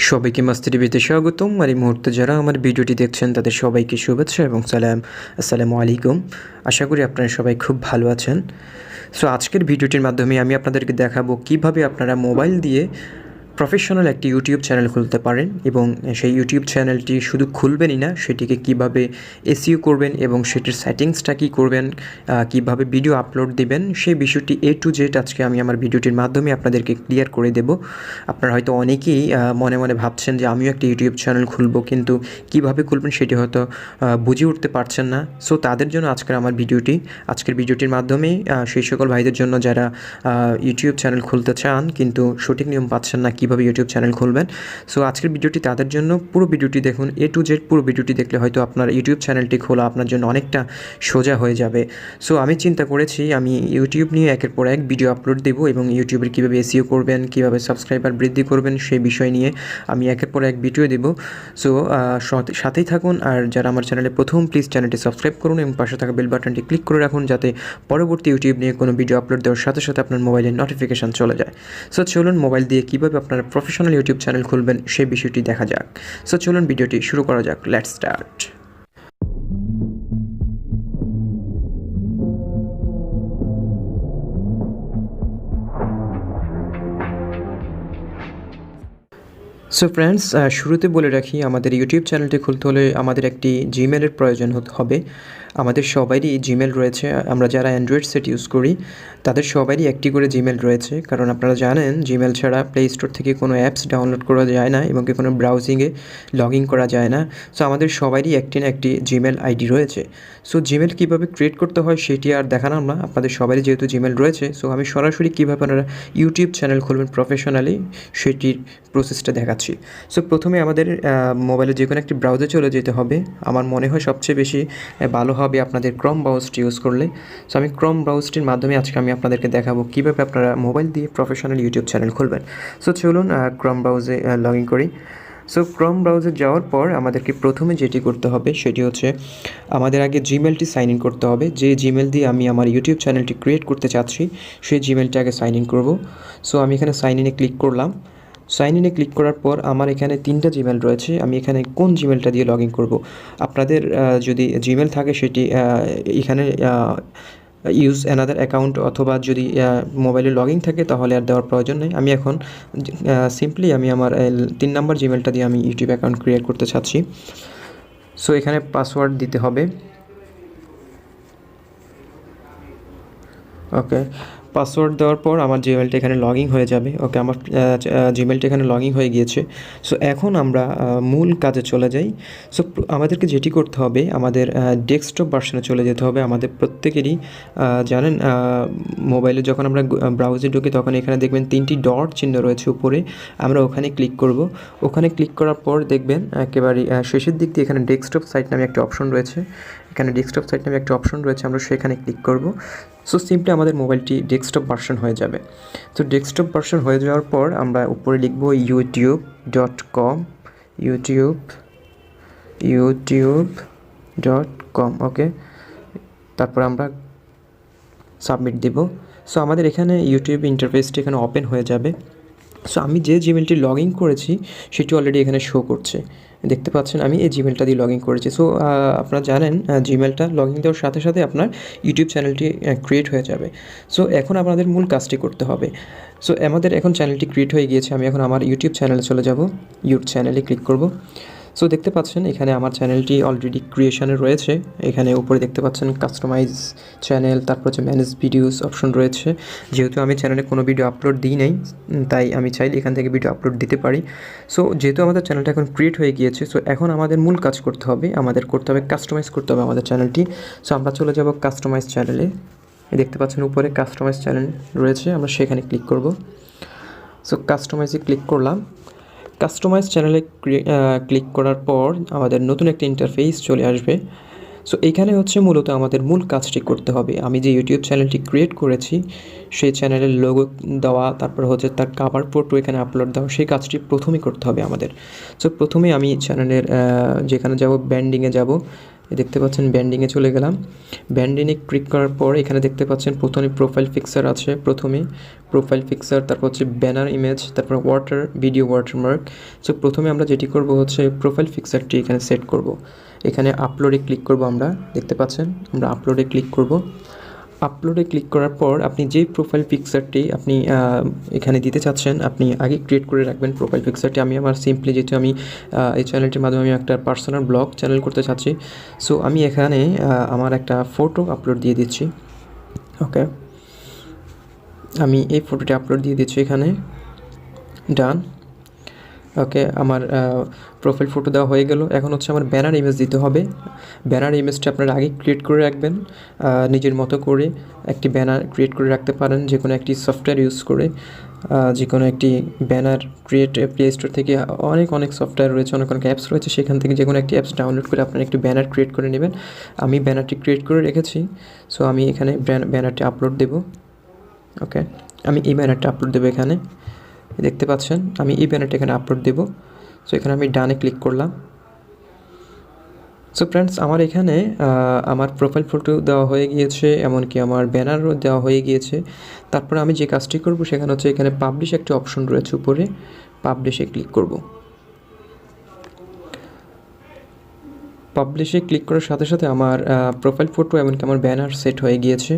সবাইকে মাস্তিটিভিতে স্বাগতম। আর এই মুহূর্তে যারা আমার ভিডিওটি দেখছেন তাদের সবাইকে শুভেচ্ছা এবং আসসালামু আলাইকুম। আশা করি আপনারা সবাই খুব ভালো আছেন। সো আজকের ভিডিওটির মাধ্যমে আমি আপনাদেরকে দেখাবো কিভাবে আপনারা মোবাইল দিয়ে প্রফেশনাল একটি ইউটিউব চ্যানেল খুলতে পারেন এবং সেই ইউটিউব চ্যানেলটি শুধু খুলবেনই না, সেটিকে কিভাবে এসইও করবেন এবং সেটির সেটিংসটা কী করবেন, কিভাবে ভিডিও আপলোড দিবেন, সেই বিষয়টি A to Z আজকে আমি আমার ভিডিওটির মাধ্যমে আপনাদেরকে ক্লিয়ার করে দেব। আপনারা হয়তো অনেকেই মনে মনে ভাবছেন যে আমিও একটি ইউটিউব চ্যানেল খুলব, কিন্তু কিভাবে খুলবেন সেটি হয়তো বুঝে উঠতে পারছেন না। সো তাদের জন্য আজকের ভিডিওটির মাধ্যমে সেই সকল ভাইদের জন্য যারা ইউটিউব চ্যানেল খুলতে চান কিন্তু সঠিক নিয়ম পাচ্ছেন না কিভাবে ইউটিউব চ্যানেল খুলবেন। সো আজকের ভিডিওটি তাদের জন্য। পুরো ভিডিওটি দেখুন, A to Z পুরো ভিডিওটি দেখলে হয়তো আপনার ইউটিউব চ্যানেলটি খোলা আপনার জন্য অনেকটা সোজা হয়ে যাবে। সো আমি চিন্তা করেছি আমি ইউটিউব নিয়ে একের পর এক ভিডিও আপলোড দেবো এবং ইউটিউবের কীভাবে এসইও করবেন, কীভাবে সাবস্ক্রাইবার বৃদ্ধি করবেন সেই বিষয় নিয়ে আমি একের পর এক ভিডিও দেবো। সো সাথেই থাকুন। আর যারা আমার চ্যানেলে প্রথম, প্লিজ চ্যানেলটি সাবস্ক্রাইব করুন এবং পাশে থাকা বেল বাটনটি ক্লিক করে রাখুন, যাতে পরবর্তী ইউটিউব নিয়ে কোনো ভিডিও আপলোড দেওয়ার সাথে সাথে আপনার মোবাইলে নোটিফিকেশান চলে যায়। সো চলুন মোবাইল দিয়ে কীভাবে আপনারা প্রফেশনাল ইউটিউব চ্যানেল খুলবেন সেই বিষয়টি দেখা যাক। সো চলুন ভিডিওটি শুরু করা যাক। Let's start. সো ফ্রেন্ডস, শুরুতে বলে রাখি আমাদের ইউটিউব চ্যানেলটি খুলতে হলে আমাদের একটি জিমেলের প্রয়োজন হবে। আমাদের সবারই জিমেল রয়েছে। আমরা যারা অ্যান্ড্রয়েড সেট ইউজ করি তাদের সবারই একটি করে জিমেল রয়েছে, কারণ আপনারা জানেন জিমেল ছাড়া প্লে স্টোর থেকে কোনো অ্যাপস ডাউনলোড করা যায় না এবং কোনো ব্রাউজিংয়ে লগ ইন করা যায় না। সো আমাদের সবারই একটি না একটি জিমেল আইডি রয়েছে। সো জিমেল কীভাবে ক্রিয়েট করতে হয় সেটি আর দেখালাম না, আপনাদের সবারই যেহেতু জিমেল রয়েছে। সো আমি সরাসরি কীভাবে আপনারা ইউটিউব চ্যানেল খুলবেন প্রফেশনালি সেটির প্রসেসটা দেখাচ্ছি। সো প্রথমে আমাদের মোবাইলে যে কোনো একটি ব্রাউজার চলে যেতে হবে। আমার মনে হয় সবচেয়ে বেশি ভালো হবে আপনাদের ক্রোম ব্রাউজারটি ইউজ করলে। সো আমি ক্রোম ব্রাউজারটির মাধ্যমে আজকে আমি আপনাদেরকে দেখাবো কীভাবে আপনারা মোবাইল দিয়ে প্রফেশনাল ইউটিউব চ্যানেল খুলবেন। সো চলুন ক্রোম ব্রাউজারে লগ ইন করি। সো ক্রোম ব্রাউজার যাওয়ার পর আমাদেরকে প্রথমে যেটি করতে হবে সেটি হচ্ছে আমাদের আগে জিমেলটি সাইন ইন করতে হবে। যে জিমেল দিয়ে আমি আমার ইউটিউব চ্যানেলটি ক্রিয়েট করতে চাচ্ছি সেই জিমেলটি আগে সাইন ইন করব। সো আমি এখানে সাইন ইনে ক্লিক করলাম। সাইন ইনে ক্লিক করার পর আমার এখানে 3টা জিমেল রয়েছে। আমি এখানে কোন জিমেলটা দিয়ে লগ ইন করবো, আপনাদের যদি জিমেল থাকে সেটি এখানে ইউজ অ্যানাদার অ্যাকাউন্ট, অথবা যদি মোবাইলে লগ ইন থাকে তাহলে আর দেওয়ার প্রয়োজন নেই। আমি এখন সিম্পলি আমি আমার 3 নম্বর জিমেলটা দিয়ে আমি ইউটিউব অ্যাকাউন্ট ক্রিয়েট করতে চাচ্ছি। সো এখানে পাসওয়ার্ড দিতে হবে। ওকে, পাসওয়ার্ড দেওয়ার পর আমার জিমেলটা এখানে লগ ইন হয়ে যাবে। ওকে, আমার জিমেলটা এখানে লগ ইন হয়ে গিয়েছে। সো এখন আমরা মূল কাজে চলে যাই। সো আমাদেরকে যেটি করতে হবে, আমাদের ডেস্কটপ ভার্সনে চলে যেতে হবে। আমাদের প্রত্যেকেরই জানেন মোবাইলে যখন আমরা ব্রাউজে ঢুকি তখন এখানে দেখবেন 3টি ডট চিহ্ন রয়েছে উপরে। আমরা ওখানে ক্লিক করব। ওখানে ক্লিক করার পর দেখবেন একেবারে শেষের দিক দিয়ে এখানে ডেস্কটপ সাইট নামে একটা অপশন রয়েছে। আমরা সেখানে ক্লিক করব। সো সিম্পলি আমাদের মোবাইলটি ডেস্কটপ ভার্সন হয়ে যাবে। তো ডেস্কটপ ভার্সন হয়ে যাওয়ার পর আমরা উপরে লিখব youtube.com। ওকে, তারপর আমরা সাবমিট দেব। সো আমাদের এখানে ইউটিউব ইন্টারফেসটি এখানে ওপেন হয়ে যাবে। সো আমি যে জিমেলটি লগ ইন করেছি সেটি অলরেডি এখানে শো করছে, দেখতে পাচ্ছেন আমি এই জিমেলটা দিয়ে লগ ইন করেছি। সো আপনারা জানেন জিমেলটা লগ ইন দেওয়ার সাথে সাথে আপনার ইউটিউব চ্যানেলটি ক্রিয়েট হয়ে যাবে। সো এখন আপনাদের মূল কাজটি করতে হবে। সো আমাদের এখন চ্যানেলটি ক্রিয়েট হয়ে গিয়েছে। আমি এখন আমার ইউটিউব চ্যানেলে চলে যাব। চ্যানেলে ক্লিক করব। সো দেখতে পাচ্ছেন এখানে আমার চ্যানেলটি অলরেডি ক্রিয়েশনে রয়েছে। এখানে উপরে দেখতে পাচ্ছেন কাস্টমাইজ চ্যানেল, তারপর হচ্ছে ম্যানেজ ভিডিওস অপশন রয়েছে। যেহেতু আমি চ্যানেলে কোনো ভিডিও আপলোড দিই নাই, তাই আমি চাইলে এখান থেকে ভিডিও আপলোড দিতে পারি। সো যেহেতু আমাদের চ্যানেলটা এখন ক্রিয়েট হয়ে গিয়েছে, সো এখন আমাদের মূল কাজ করতে হবে, কাস্টমাইজ করতে হবে আমাদের চ্যানেলটি। সো আমরা চলে যাব কাস্টমাইজ চ্যানেলে। দেখতে পাচ্ছেন উপরে কাস্টমাইজ চ্যানেল রয়েছে, আমরা সেখানে ক্লিক করব। সো কাস্টমাইজে ক্লিক করলাম। কাস্টমাইজ চ্যানেলে ক্লিক করার পর আমাদের নতুন একটা ইন্টারফেস চলে আসবে। সো এইখানে হচ্ছে মূলত আমাদের মূল কাজটি করতে হবে। আমি যে ইউটিউব চ্যানেলটি ক্রিয়েট করেছি সেই চ্যানেলের লোগো দেওয়া, তারপর হচ্ছে তার কাভার ফটো এখানে আপলোড দেওয়া, সেই কাজটি প্রথমেই করতে হবে আমাদের। সো প্রথমে আমি চ্যানেলের যেখানে যাব ব্র্যান্ডিংয়ে যাব। দেখতে পাচ্ছেন ব্যান্ডিংয়ে চলে গেলাম। ব্যান্ডিংয়ে ক্লিক করার পর এখানে দেখতে পাচ্ছেন প্রথমে প্রোফাইল পিকচার আছে, প্রথমে প্রোফাইল পিকচার, তারপর হচ্ছে ব্যানার ইমেজ, তারপর ওয়াটার ভিডিও ওয়াটারমার্ক। সো প্রথমে আমরা যেটি করব হচ্ছে প্রোফাইল পিকচারটি এখানে সেট করব। এখানে আপলোডে ক্লিক করব, আমরা দেখতে পাচ্ছেন আমরা আপলোডে ক্লিক করব। আপলোডে ক্লিক করার পর আপনি যেই প্রোফাইল পিকচারটি আপনি এখানে দিতে চাচ্ছেন আপনি আগে ক্রিয়েট করে রাখবেন প্রোফাইল পিকচারটি। আমি আমার সিম্পলি যেহেতু আমি এই চ্যানেলটির মাধ্যমে আমি একটা পার্সোনাল ব্লগ চ্যানেল করতে চাচ্ছি, সো আমি এখানে আমার একটা ফটো আপলোড দিয়ে দিচ্ছি। ওকে, আমি এই ফটোটি আপলোড দিয়ে দিচ্ছি এখানে, ডান। ওকে, আমার প্রোফাইল ফটো দেওয়া হয়ে গেল। এখন হচ্ছে আমার ব্যানার ইমেজ দিতে হবে। ব্যানার ইমেজটা আপনারা আগে ক্রিয়েট করে রাখবেন, নিজের মতো করে একটি ব্যানার ক্রিয়েট করে রাখতে পারেন যে কোনো একটি সফটওয়্যার ইউজ করে। যে কোনো একটি ব্যানার ক্রিয়েট প্লে স্টোর থেকে অনেক সফটওয়্যার রয়েছে, অনেক অ্যাপস রয়েছে, সেখান থেকে যে কোনো একটি অ্যাপস ডাউনলোড করে আপনারা একটি ব্যানার ক্রিয়েট করে নেবেন। আমি ব্যানারটি ক্রিয়েট করে রেখেছি, সো আমি এখানে ব্যানারটি আপলোড দেব। ওকে, আমি এই ব্যানারটা আপলোড দেবো এখানে, দেখতে পাচ্ছেন আমি এই ব্যানারটা এখানে আপলোড দেব। সো এখানে আমি ডানে ক্লিক করলাম। সো ফ্রেন্ডস, আমার এখানে আমার প্রোফাইল ফটো দেওয়া হয়ে গিয়েছে, এমনকি আমার ব্যানারও দেওয়া হয়ে গিয়েছে। তারপরে আমি যে কাজটি করব সেখানে হচ্ছে এখানে পাবলিশ একটা অপশন রয়েছে উপরে, পাবলিশে ক্লিক করব। পাবলিশে ক্লিক করার সাথে সাথে আমার প্রোফাইল ফটো এমনকি আমার ব্যানার সেট হয়ে গিয়েছে।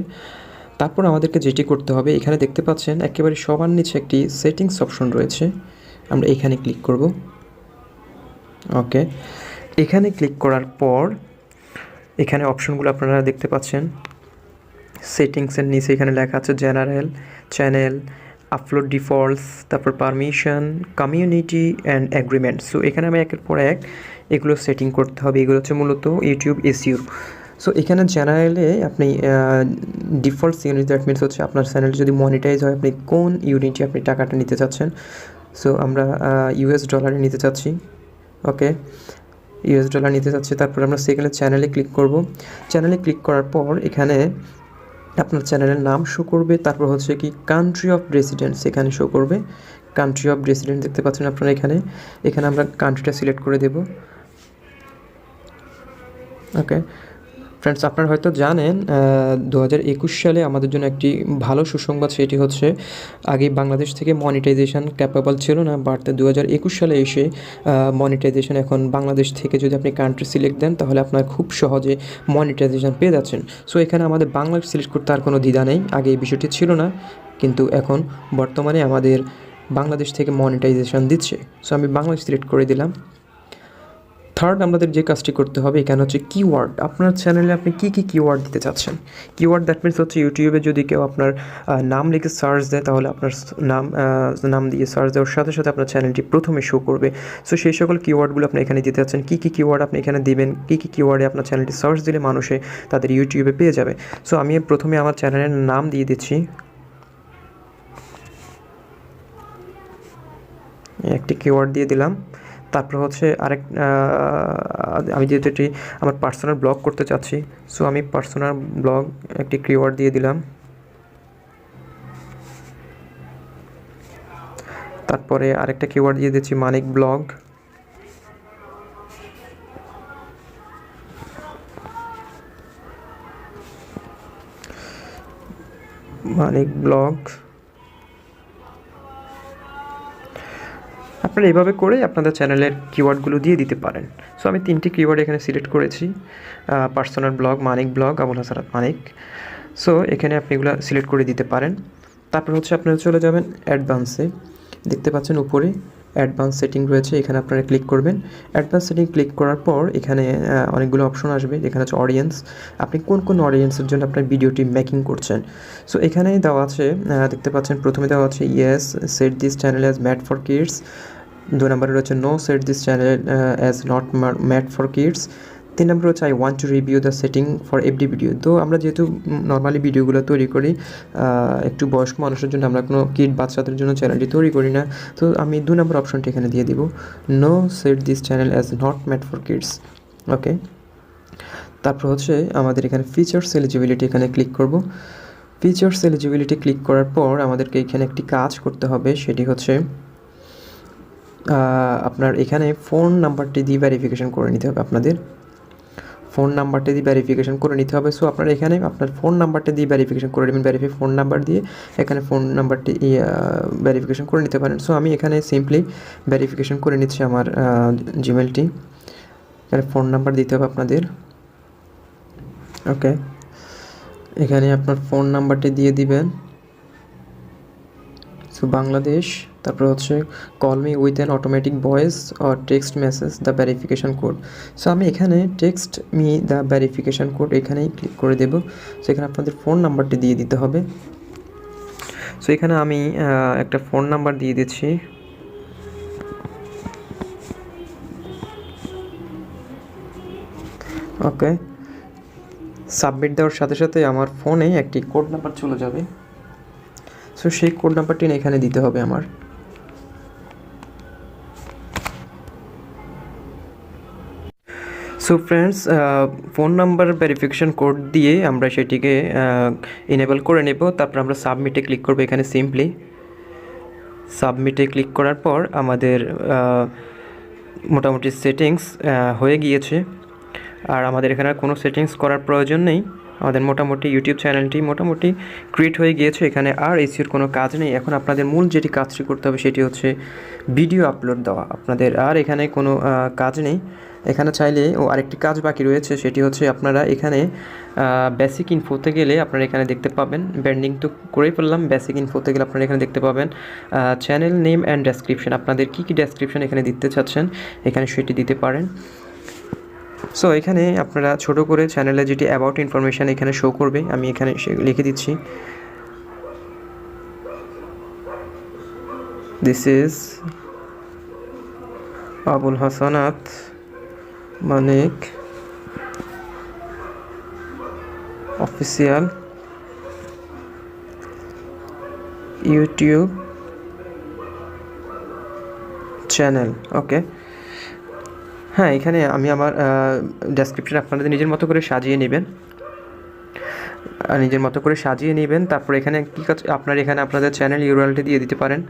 তারপর আমাদেরকে যেটি করতে হবে, এখানে দেখতে পাচ্ছেন একেবারে সবার নিচে একটি সেটিংস অপশন রয়েছে, আমরা এখানে ক্লিক করব। ওকে, এখানে ক্লিক করার পর এখানে অপশনগুলো আপনারা দেখতে পাচ্ছেন। সেটিংসের নিচে এখানে লেখা আছে জেনারেল, চ্যানেল, আপলোড ডিফল্টস, তারপর permission, community and agreement. So এখানে আমি একের পর এক এগুলো সেটিং করতে হবে। এগুলো হচ্ছে মূলত ইউটিউব এসইও। সো এখানে জেনারেলে আপনি ডিফল্টস ইউনিট, দ্যাট মিনস হচ্ছে আপনার চ্যানেল যদি মনিটাইজ হয় আপনি কোন ইউনিটে আপনি টাকাটা নিতে চাচ্ছেন। সো আমরা ইউএস ডলারে নিতে চাচ্ছি। ওকে, ইউএস ডলার নিতে চাচ্ছি। তারপর আমরা সেখানে চ্যানেলে ক্লিক করব। চ্যানেলে ক্লিক করার পর এখানে আপনার চ্যানেলের নাম শো করবে, তারপর হচ্ছে কি কান্ট্রি অফ রেসিডেন্স এখানে শো করবে। কান্ট্রি অফ রেসিডেন্স দেখতে পাচ্ছেন আপনারা এখানে, এখানে আমরা কান্ট্রিটা সিলেক্ট করে দেব। ওকে ফ্রেন্ডস, আপনারা হয়তো জানেন 2021 সালে আমাদের জন্য একটি ভালো সুসংবাদ, সেটি হচ্ছে আগে বাংলাদেশ থেকে মনিটাইজেশন ক্যাপেবল ছিল না, বাট 2021 সালে এসে মনিটাইজেশন এখন বাংলাদেশ থেকে যদি আপনি কান্ট্রি সিলেক্ট দেন তাহলে আপনার খুব সহজে মনিটাইজেশন পেয়ে যাচ্ছেন। সো এখানে আমাদের বাংলা সিলেক্ট করতে আর কোনো দ্বিধা নেই, আগে এই বিষয়টি ছিল না, কিন্তু এখন বর্তমানে আমাদের বাংলাদেশ থেকে মনিটাইজেশন দিচ্ছে। সো আমি বাংলাদেশ সিলেক্ট করে দিলাম। থার্ড আমাদের যে কাজটি করতে হবে এখানে হচ্ছে কিওয়ার্ড। আপনার চ্যানেলে আপনি কী কিওয়ার্ড দিতে চাচ্ছেন। কিওয়ার্ড দ্যাট মিনস হচ্ছে ইউটিউবে যদি কেউ আপনার নাম লিখে সার্চ দেয় তাহলে আপনার নাম দিয়ে সার্চ দেওয়ার সাথে সাথে আপনার চ্যানেলটি প্রথমে শো করবে। সো সেই সকল কিওয়ার্ডগুলো আপনি এখানে দিতে চাচ্ছেন, কী কিওয়ার্ড আপনি এখানে দিবেন, কী কিওয়ার্ডে আপনার চ্যানেলটি সার্চ দিলে মানুষে তাদের ইউটিউবে পেয়ে যাবে। সো আমি প্রথমে আমার চ্যানেলের নাম দিয়ে দিচ্ছি, একটি কিওয়ার্ড দিয়ে দিলাম। তারপর হচ্ছে আমি যেহেতু এটি আমার পার্সোনাল ব্লগ করতে চাচ্ছি, সো আমি পার্সোনাল ব্লগ একটি কিওয়ার্ড দিয়ে দিলাম। তারপরে আরেকটা কিওয়ার্ড দিয়ে দিচ্ছি মানিক ব্লগ। মানিক ব্লগ আপনারা এভাবে করে আপনাদের চ্যানেলের কিওয়ার্ডগুলো দিয়ে দিতে পারেন। সো আমি 3টি কিওয়ার্ড এখানে সিলেক্ট করেছি, পার্সোনাল ব্লগ, মানিক ব্লগ, আবুল হাসানাত মানিক। সো এখানে আপনি এগুলো সিলেক্ট করে দিতে পারেন। তারপর হচ্ছে আপনারা চলে যাবেন অ্যাডভান্সে, দেখতে পাচ্ছেন উপরে অ্যাডভান্স সেটিং রয়েছে, এখানে আপনারা ক্লিক করবেন। অ্যাডভান্স সেটিং ক্লিক করার পর এখানে অনেকগুলো অপশন আসবে, এখানে হচ্ছে অডিয়েন্স, আপনি কোন অডিয়েন্সের জন্য আপনার ভিডিওটি মেকিং করছেন। সো এখানে দেওয়া আছে, দেখতে পাচ্ছেন প্রথমে দেওয়া আছে yes set this channel as made for kids, 2 নম্বরে রয়েছে no set this channel as not made for kids, 3 নম্বরে হচ্ছে I want to review the setting for every video. তো আমরা যেহেতু নর্মালি ভিডিওগুলো তৈরি করি একটু বয়স্ক মানুষের জন্য, আমরা কোনো কিড বাচ্চাদের জন্য চ্যানেলটি তৈরি করি না, তো আমি 2 নম্বর অপশনটি এখানে দিয়ে দিব, no set this channel as not made for kids. Okay, তারপর হচ্ছে আমাদের এখানে ফিচার্স এলিজিবিলিটি, এখানে ক্লিক করব। ফিচার্স এলিজিবিলিটি ক্লিক করার পর আমাদেরকে এখানে একটি কাজ করতে হবে, সেটি হচ্ছে আপনার এখানে ফোন নাম্বারটি দিয়ে ভেরিফিকেশন করে নিতে হবে আপনাদের। ফোন নাম্বারটা দিয়ে ভেরিফিকেশন করে নিতে হবে। সো আপনারা এখানে আপনার ফোন নাম্বারটা দিয়ে ভেরিফিকেশন করে নেবেন, ভেরিফাই ফোন নাম্বার দিয়ে এখানে ফোন নাম্বারটি ভেরিফিকেশন করে নিতে পারেন। সো আমি এখানে সিম্পলি ভেরিফিকেশন করে নিচ্ছি আমার জিমেলটি। এখানে ফোন নাম্বার দিতে হবে আপনাদের। ওকে, এখানে আপনার ফোন নাম্বারটি দিয়ে দিবেন। সো বাংলাদেশ, তারপর হচ্ছে call me with an automatic voice or text message the verification code. So আমি এখানে text me the verification code এখানেই ক্লিক করে দেব। সো এখানে আপনাদের ফোন নাম্বারটি দিয়ে দিতে হবে। সো এখানে আমি একটা ফোন নাম্বার দিয়ে দিচ্ছি। ওকে, সাবমিট দেওয়ার সাথে সাথে আমার ফোনে একটি কোড নাম্বার চলে যাবে। সো সেই কোড নাম্বারটি এখানে দিতে হবে আমার। So friends, phone number verification code দিয়ে আমরা সেটিকে ইনেবল করে নেব। তারপর আমরা সাবমিটে ক্লিক করব। এখানে সিম্পলি সাবমিটে ক্লিক করার পর আমাদের মোটামুটি সেটিংস হয়ে গিয়েছে। আর আমাদের এখানে কোনো সেটিংস করার প্রয়োজন নেই। আমাদের মোটামুটি ইউটিউব চ্যানেলটি মোটামুটি ক্রিয়েট হয়ে গিয়েছে। এখানে আর এসইওর কোনো কাজ নেই। এখন আপনাদের মূল যেটি কাজটি করতে হবে সেটি হচ্ছে ভিডিও আপলোড দেওয়া। আপনাদের আর এখানে কোনো কাজ নেই। এখানে চাইলে আরেকটি কাজ বাকি রয়েছে, সেটি হচ্ছে আপনারা এখানে বেসিক ইনফোতে গেলে আপনারা এখানে দেখতে পাবেন, ব্র্যান্ডিং তো করেই ফেললাম। বেসিক ইনফোতে গেলে আপনারা এখানে দেখতে পাবেন চ্যানেল নেম অ্যান্ড ডেসক্রিপশন। আপনাদের কী ডেসক্রিপশন এখানে দিতে চাচ্ছেন এখানে সেটি দিতে পারেন। সো এখানে আপনারা ছোট করে চ্যানেলে যেটি অ্যাবাউট ইনফরমেশান এখানে শো করবে, আমি এখানে লিখে দিচ্ছি, this is Abul Hasanat Manik official YouTube channel. Okay, হ্যাঁ, এখানে আমি আমার ডেসক্রিপশন আপনাদের নিজের মতো করে সাজিয়ে নেবেন, তারপর এখানে কী কাজ, আপনারা এখানে আপনাদের চ্যানেল ইউআরএলটি দিয়ে দিতে পারেন।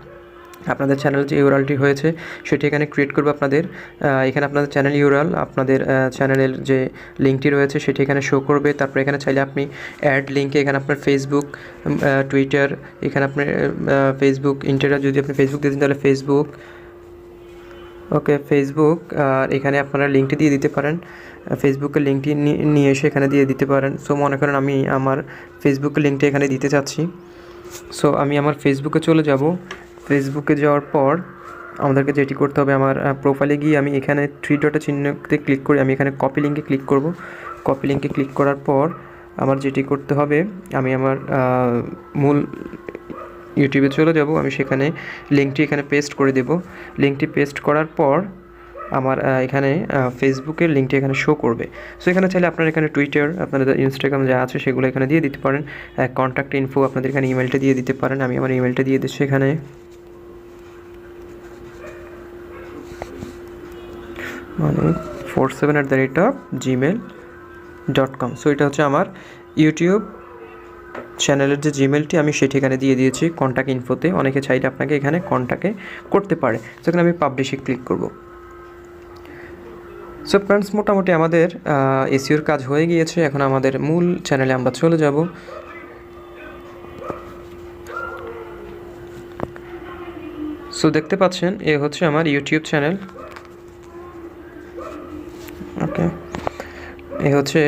আপনাদের চ্যানেল যে ইউআরএলটি হয়েছে সেটি এখানে ক্রিয়েট করবে আপনাদের। এখানে আপনাদের চ্যানেল ইউআরএল, আপনাদের চ্যানেলের যে লিঙ্কটি রয়েছে সেটি এখানে শো করবে। তারপর এখানে চাইলে আপনি অ্যাড লিঙ্কে এখানে আপনার ফেসবুক, টুইটার, এখানে আপনার ফেসবুক ইন্টারভিউ, যদি আপনি ফেসবুক দিতেন তাহলে ফেসবুক, ওকে ফেসবুক, আর এখানে আপনারা লিঙ্কটি দিয়ে দিতে পারেন। ফেসবুকের লিঙ্কটি নিয়ে এসে এখানে দিয়ে দিতে পারেন। সো মনে করেন আমি আমার ফেসবুকের লিঙ্কটি এখানে দিতে চাচ্ছি। সো আমি আমার ফেসবুকে চলে যাব। ফেসবুকে যাওয়ার পর আমাদেরকে যেটি করতে হবে, আমার প্রোফাইলে গিয়ে আমি এখানে 3 ডটের চিহ্নতে ক্লিক করে আমি এখানে কপি লিঙ্কে ক্লিক করব। কপি লিঙ্কে ক্লিক করার পর আমার যেটি করতে হবে, আমি আমার মূল ইউটিউবে চলে যাব। আমি সেখানে লিঙ্কটি এখানে পেস্ট করে দেব। লিঙ্কটি পেস্ট করার পর আমার এখানে ফেসবুকের লিঙ্কটি এখানে শো করবে। সো এখানে চাইলে আপনারা এখানে টুইটার, আপনাদের ইনস্টাগ্রাম যা আছে সেগুলো এখানে দিয়ে দিতে পারেন। কন্ট্যাক্ট ইনফো আপনাদের এখানে ইমেলটা দিয়ে দিতে পারেন। আমি আমার ইমেলটা দিয়ে দিচ্ছি এখানে। মানে 47@gmail.com। সো এটা হচ্ছে আমার ইউটিউব চ্যানেলের যে জিমেলটি আমি সেটি এখানে দিয়ে দিয়েছি কন্ট্যাক্ট ইনফোতে। অনেকে চাইলে আপনাকে এখানে কন্ট্যাক্টে করতে পারে। সেখানে আমি পাবলিশে ক্লিক করব। সো ফ্রেন্ডস, মোটামুটি আমাদের এসইওর কাজ হয়ে গিয়েছে। এখন আমাদের মূল চ্যানেলে আমরা চলে যাব। সো দেখতে পাচ্ছেন এ হচ্ছে আমার ইউটিউব চ্যানেল। ওকে, এ হচ্ছে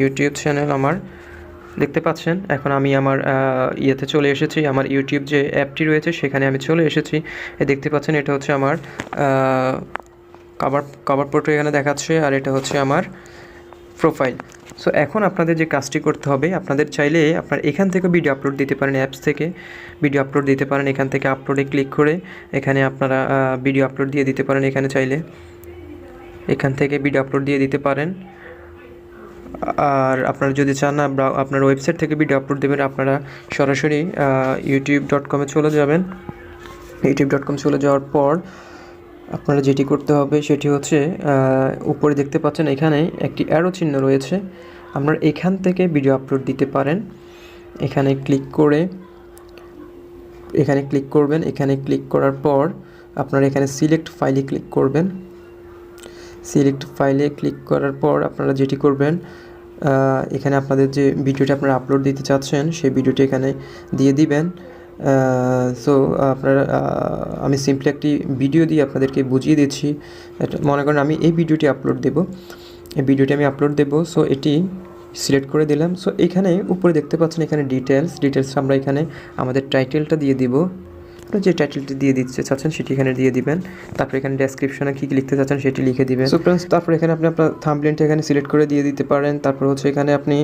ইউটিউব চ্যানেল আমার, দেখতে পাচ্ছেন। এখন আমি আমার ইয়েতে চলে এসেছি, আমার ইউটিউব যে অ্যাপটি রয়েছে সেখানে আমি চলে এসেছি। দেখতে পাচ্ছেন এটা হচ্ছে আমার কভার ফটো এখানে দেখাচ্ছে, আর এটা হচ্ছে আমার প্রোফাইল। সো এখন আপনাদের যে কাজটি করতে হবে, আপনাদের চাইলে আপনার এখান থেকে ভিডিও আপলোড দিতে পারেন, অ্যাপস থেকে ভিডিও আপলোড দিতে পারেন। এখান থেকে আপলোডে ক্লিক করে এখানে আপনারা ভিডিও আপলোড দিয়ে দিতে পারেন। এখানে চাইলে এখান থেকে ভিডিও আপলোড দিয়ে দিতে পারেন। আর আপনারা যদি চান না আপনার ওয়েবসাইট থেকে ভিডিও আপলোড দেবেন, আপনারা সরাসরি youtube.com-এ চলে যাবেন। youtube.com চলে যাওয়ার পর আপনারা যেটি করতে হবে সেটি হচ্ছে উপরে দেখতে পাচ্ছেন এখানে একটি অ্যারো চিহ্ন রয়েছে, আপনারা এখান থেকে ভিডিও আপলোড দিতে পারেন। এখানে ক্লিক করে এখানে ক্লিক করবেন। এখানে ক্লিক করার পর আপনারা এখানে সিলেক্ট ফাইলে ক্লিক করবেন। সিলেক্ট ফাইলে ক্লিক করার পর আপনারা যেটি করবেন, এখানে আপনাদের যে ভিডিওটি আপনারা আপলোড দিতে চাচ্ছেন সেই ভিডিওটি এখানে দিয়ে দিবেন। সো আপনারা আমি সিম্পলি একটি ভিডিও দিয়ে আপনাদেরকে বুঝিয়ে দিচ্ছি। মনে করেন আমি এই ভিডিওটি আপলোড দেব, এই ভিডিওটি আমি আপলোড দেব। সো এটি সিলেক্ট করে দিলাম। সো এখানে উপরে দেখতে পাচ্ছেন এখানে ডিটেলস আমরা এখানে আমাদের টাইটেলটা দিয়ে দিব। যে টাইটেলটি দিয়ে দিতে চাচ্ছেন সেটি এখানে দিয়ে দিবেন। তারপর এখানে ডেসক্রিপশনে কী কী লিখতে চাচ্ছেন সেটি লিখে দিবেন। সো ফ্রেন্ডস, তারপর এখানে আপনি আপনার থাম্বনেলটা এখানে সিলেক্ট করে দিয়ে দিতে পারেন। তারপর হচ্ছে এখানে আপনি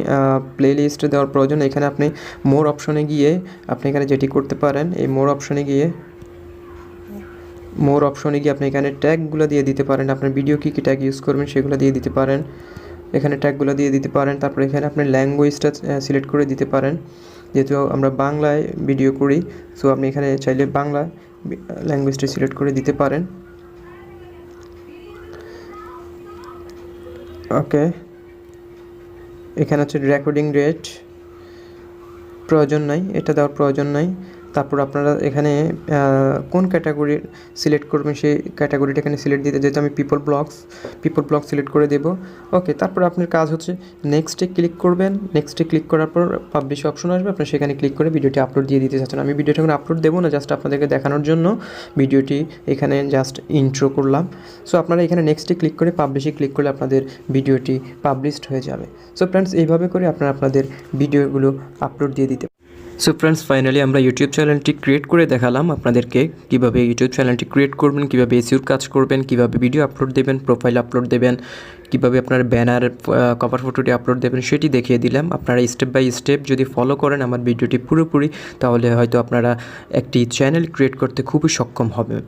প্লে লিস্টে দেওয়ার প্রয়োজন, এখানে আপনি মোর অপশনে গিয়ে আপনি এখানে যেটি করতে পারেন, এই মোর অপশনে গিয়ে আপনি এখানে ট্যাগগুলো দিয়ে দিতে পারেন। আপনার ভিডিও কী কী ট্যাগ ইউজ করবেন সেগুলো দিয়ে দিতে পারেন, এখানে ট্যাগগুলো দিয়ে দিতে পারেন। তারপর এখানে আপনি ল্যাঙ্গুয়েজটা সিলেক্ট করে দিতে পারেন, যেহেতু আমরা বাংলায় ভিডিও করি। সো আপনি এখানে চাইলে বাংলা ল্যাঙ্গুয়েজটা সিলেক্ট করে দিতে পারেন। ওকে, এখানে হচ্ছে রেকর্ডিং রেট প্রয়োজন নাই, এটা দেওয়ার প্রয়োজন নাই। তারপর আপনারা এখানে কোন ক্যাটাগরি সিলেক্ট করবেন সেই ক্যাটাগরিটা এখানে সিলেক্ট দিতে, যেহেতু আমি পিপল ব্লগ সিলেক্ট করে দেব। ওকে, তারপর আপনার কাজ হচ্ছে নেক্সটে ক্লিক করবেন। নেক্সটে ক্লিক করার পর পাবলিশ অপশন আসবে, আপনার সেখানে ক্লিক করে ভিডিওটি আপলোড দিয়ে দিতে চাচ্ছেন। আমি ভিডিওটা এখন আপলোড দেবো না, জাস্ট আপনাদেরকে দেখানোর জন্য ভিডিওটি এখানে জাস্ট ইন্ট্রো করলাম। সো আপনারা এখানে নেক্সটে ক্লিক করে পাবলিশে ক্লিক করলে আপনাদের ভিডিওটি পাবলিশড হয়ে যাবে। সো ফ্রেন্ডস, এইভাবে করে আপনারা আপনাদের ভিডিওগুলো আপলোড দিয়ে দিতে। সো ফ্রেন্ডস, ফাইনালি আমরা ইউটিউব চ্যানেলটি ক্রিয়েট করে দেখালাম আপনাদেরকে কীভাবে ইউটিউব চ্যানেলটি ক্রিয়েট করবেন, কীভাবে এসইওর কাজ করবেন, কীভাবে ভিডিও আপলোড দেবেন, প্রোফাইল আপলোড দেবেন, কীভাবে আপনার ব্যানার কভার ফটোটি আপলোড দেবেন সেটি দেখিয়ে দিলাম। আপনারা স্টেপ বাই স্টেপ যদি ফলো করেন আমার ভিডিওটি পুরোপুরি, তাহলে হয়তো আপনারা একটি চ্যানেল ক্রিয়েট করতে খুবই সক্ষম হবেন।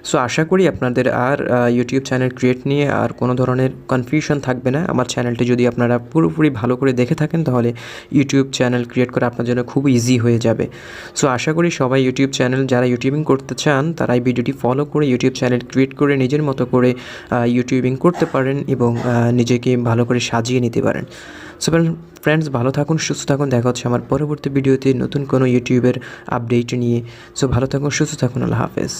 সো আশা করি আপনাদের আর ইউটিউব চ্যানেল ক্রিয়েট নিয়ে আর কোনো ধরনের কনফিউশন থাকবে না। আমার চ্যানেলটি যদি আপনারা পুরোপুরি ভালো করে দেখে থাকেন তাহলে ইউটিউব চ্যানেল ক্রিয়েট করা আপনার জন্য খুব ইজি হয়ে যাবে। সো আশা করি সবাই ইউটিউব চ্যানেল যারা ইউটিউবিং করতে চান তারা এই ভিডিওটি ফলো করে ইউটিউব চ্যানেল ক্রিয়েট করে নিজের মতো করে ইউটিউবিং করতে পারেন এবং নিজেকে ভালো করে সাজিয়ে নিতে পারেন। সো ফ্রেন্ডস, ভালো থাকুন, সুস্থ থাকুন। দেখা হচ্ছে আমার পরবর্তী ভিডিওতে নতুন কোনো ইউটিউবের আপডেট নিয়ে। সো ভালো থাকুন, সুস্থ থাকুন, আল্লাহ হাফেজ।